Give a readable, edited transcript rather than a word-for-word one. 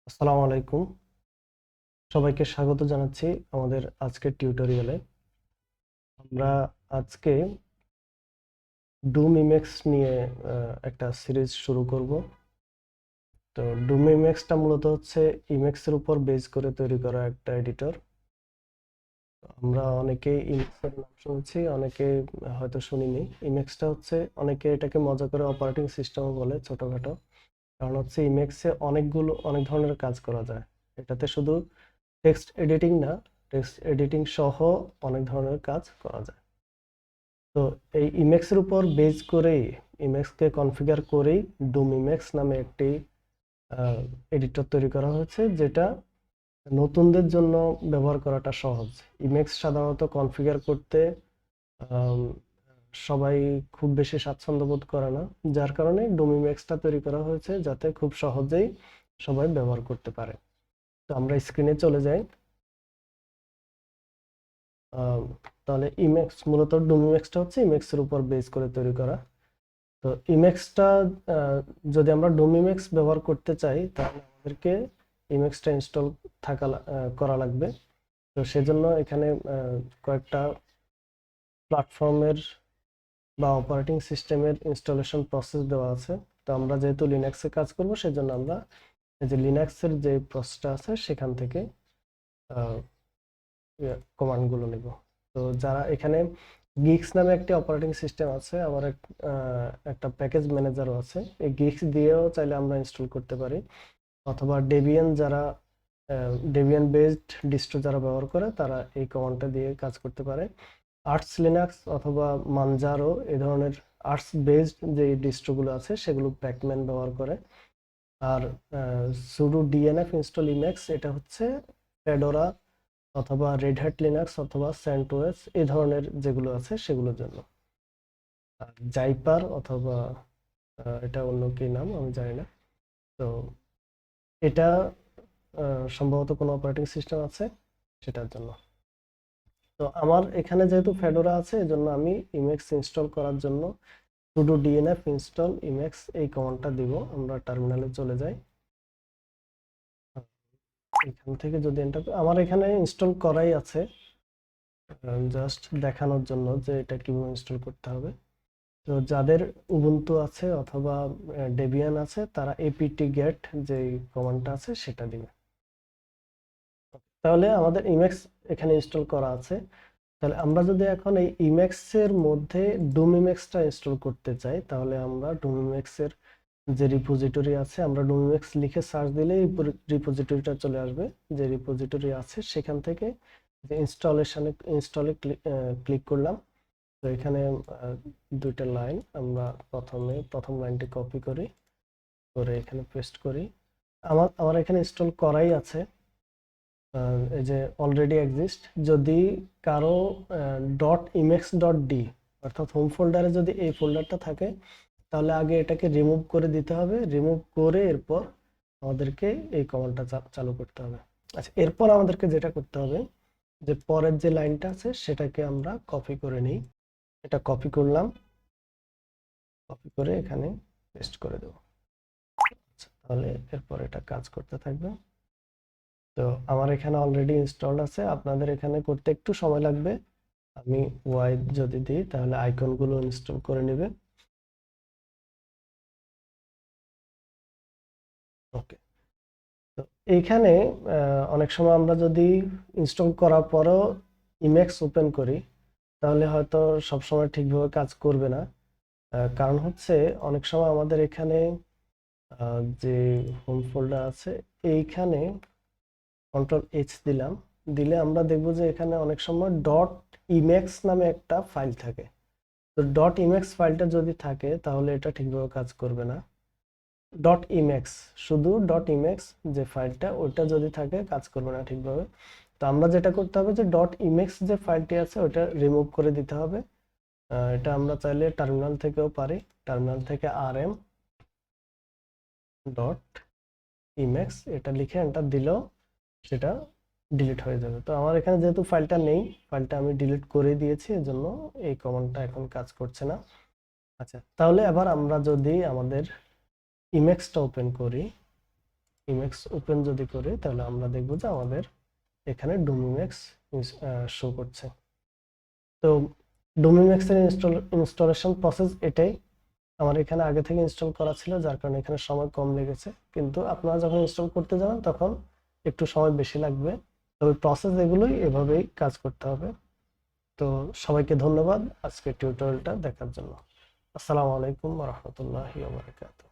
আসসালামু আলাইকুম। সবাইকে স্বাগত জানাচ্ছি আমাদের আজকের টিউটোরিয়ালে। আমরা আজকে ডুম ইমেক্স নিয়ে একটা সিরিজ শুরু করব। তো ডুম ইমেক্সটা মূলত হচ্ছে ইমেক্সের উপর বেস করে তৈরি করা একটা এডিটর। আমরা অনেকে ইমেক্সের নাম শুনেছি, অনেকে হয়তো শুনিনি। ইমেক্সটা হচ্ছে অনেকে এটাকে মজা করে অপারেটিং সিস্টেমও বলে, ছোটখাটো। কারণ হচ্ছে ইমেক্সে অনেক ধরনের কাজ করা যায়। এটাতে শুধু টেক্সট এডিটিং না, টেক্সট এডিটিং সহ অনেক ধরনের কাজ করা যায়। তো এই ইমেক্সের উপর বেস করেই, ইমেক্সকে কনফিগার করেই ডুম ইমেক্স নামে একটি এডিটর তৈরি করা হয়েছে, যেটা নতুনদের জন্য ব্যবহার করাটা সহজ। ইমেক্স সাধারণত কনফিগার করতে আম, সবাই খুব বেশি স্বাচ্ছন্দ্য বোধ করে না, যার কারণে ডুম ইমেক্সটা তৈরি করা হয়েছে যাতে খুব সহজেই সবাই ব্যবহার করতে পারে। তো আমরা স্ক্রিনে চলে যাই। আহ, তাহলে ইমেক্স মূলত ডুম ইমেক্সটা হচ্ছে ইমেক্সের উপর বেস করে তৈরি করা। তো ইমেক্সটা যদি আমরা ডুম ইমেক্স ব্যবহার করতে চাই তাহলে আমাদেরকে ইমেক্সটা ইনস্টল করা লাগবে। তো সেজন্য এখানে কয়েকটা প্ল্যাটফর্মের বা অপারেটিং সিস্টেমের ইনস্টলেশন প্রসেস দেওয়া আছে। তো আমরা যেহেতু লিনাক্সে কাজ করব, সেজন্য আমরা এই যে লিনাক্সের যে প্রসেসটা আছে সেখান থেকে কমান্ডগুলো নেব। তো যারা এখানে গিক্স নামে একটি অপারেটিং সিস্টেম আছে, আবার একটা প্যাকেজ ম্যানেজারও আছে। এই গিক্স দিয়েও চাইলে আমরা ইনস্টল করতে পারি, অথবা ডেবিয়ান বেসড ডিস্ট্রো যারা ব্যবহার করে তারা এই কমান্ডটা দিয়ে কাজ করতে পারে। আর্টস লিনাক্স অথবা মানজারো এই ধরনের আর্টস বেসড যে ডিস্ট্রোগুলো আছে সেগুলো প্যাকম্যান ব্যবহার করে। আর সুডো ডিএনএফ ইনস্টল ইমেক্স, এটা হচ্ছে ফেডোরা অথবা রেড হ্যাট লিনাক্স অথবা সেন্টওএস এই ধরনের যেগুলো আছে সেগুলোর জন্য। আর জাইপার অথবা এটা অন্য কি নাম আমি জানি না। তো এটা সম্ভবত কোনো অপারেটিং সিস্টেম আছে সেটার জন্য। তো আমার এখানে যেহেতু ফেডোরা আছে, এজন্য আমি ইমেক্স ইনস্টল করার জন্য sudo dnf install emacs এই কমান্ডটা দিব। আমরা টার্মিনালে চলে যাই। এখান থেকে যদি আমার এখানে ইনস্টল করাই আছে, জাস্ট দেখানোর জন্য যে এটা কিভাবে ইনস্টল করতে হবে। তো যাদের উবুন্টু আছে অথবা ডেবিয়ান আছে তারা apt get যে কমান্ডটা আছে সেটা দিবে। তাহলে আমাদের ইমেক্স এখানে ইনস্টল করা আছে। তাহলে আমরা যদি এখন এই ইমেক্স এর মধ্যে ডুম ইমেক্সটা ইনস্টল করতে চাই, তাহলে আমরা ডুম ইমেক্স এর যে রিপোজিটরি আছে, আমরা ডুম ইমেক্স লিখে সার্চ দিলেই রিপোজিটরিটা চলে আসবে। যে রিপোজিটরি আছে সেখান থেকে যে ইনস্টলে ক্লিক করলাম। তো এখানে দুইটা লাইন, আমরা প্রথম লাইনটি কপি করি, করে এখানে পেস্ট করি। আমার এখানে ইনস্টল করাই আছে, এই যে অলরেডি এক্সিস্ট। যদি কারো .emacs.d অর্থাৎ হোম ফোল্ডারে যদি এই ফোল্ডারটা থাকে, তাহলে আগে এটাকে রিমুভ করে দিতে হবে। রিমুভ করে এরপর আমাদেরকে এই কমান্ডটা চালু করতে হবে। আচ্ছা, এরপর আমাদেরকে যেটা করতে হবে, যে পরের যে লাইনটা আছে সেটাকে আমরা কপি করে নিই। এটা কপি করলাম, কপি করে এখানে পেস্ট করে দেব। আচ্ছা, তাহলে এরপর এটা কাজ করতে থাকবে। তো আমার এখানে অলরেডি ইনস্টলড আছে, আপনাদের এখানে করতে একটু সময় লাগবে। আমি ওয়াই যদি দিই তাহলে আইকনগুলো ইনস্টল করে নেবে। ওকে। তো এইখানে অনেক সময় আমরা যদি ইনস্টল করার পরও ইমেক্স ওপেন করি, তাহলে হয়তো সবসময় ঠিকভাবে কাজ করবে না। কারণ হচ্ছে অনেক সময় আমাদের এখানে যে হোম ফোল্ডার আছে এইখানে Ctrl+H দিলাম, দিলে আমরা দেখব যে এখানে অনেক সময় .emacs নামে একটা ফাইল থাকে। তো .emacs ফাইলটা যদি থাকে তাহলে এটা ঠিকভাবে কাজ করবে না। .emacs, শুধু .emacs যে ফাইলটা, ওটা যদি থাকে কাজ করবে না ঠিকভাবে। তো আমরা যেটা করতে হবে যে .emacs যে ফাইলটি আছে ওটা রিমুভ করে দিতে হবে। এটা আমরা চাইলে টার্মিনাল থেকেও পারি। টার্মিনাল থেকে rm.emacs এটা লিখে এন্টার দিলেও সেটা ডিলিট হয়ে যাবে। তো আমার এখানে যেহেতু ফাইলটা নেই, ফাইলটা আমি ডিলিট করে দিয়েছি, এজন্য এই কমান্ডটা এখন কাজ করছে না। আচ্ছা, তাহলে এবার আমরা যদি আমাদের ইমেক্সটা ওপেন করি, ইমেক্স ওপেন যদি করি তাহলে আমরা দেখব যে আমাদের এখানে ডুম ইমেক্স শো করছে। তো ডুম ইমেক্স এর ইনস্টলেশন প্রসেস এটাই। আমার এখানে আগে থেকে ইনস্টল করা ছিল, যার কারণে এখানে সময় কম লেগেছে, কিন্তু আপনারা যখন ইনস্টল করতে যাবেন তখন একটু সময় বেশি লাগবে। তবে প্রসেস এগুলোই, এভাবেই কাজ করতে হবে। তো সবাইকে ধন্যবাদ আজকের টিউটোরিয়ালটা দেখার জন্য। আসসালামু আলাইকুম ওয়া রাহমাতুল্লাহি ওয়া বারাকাতুহু।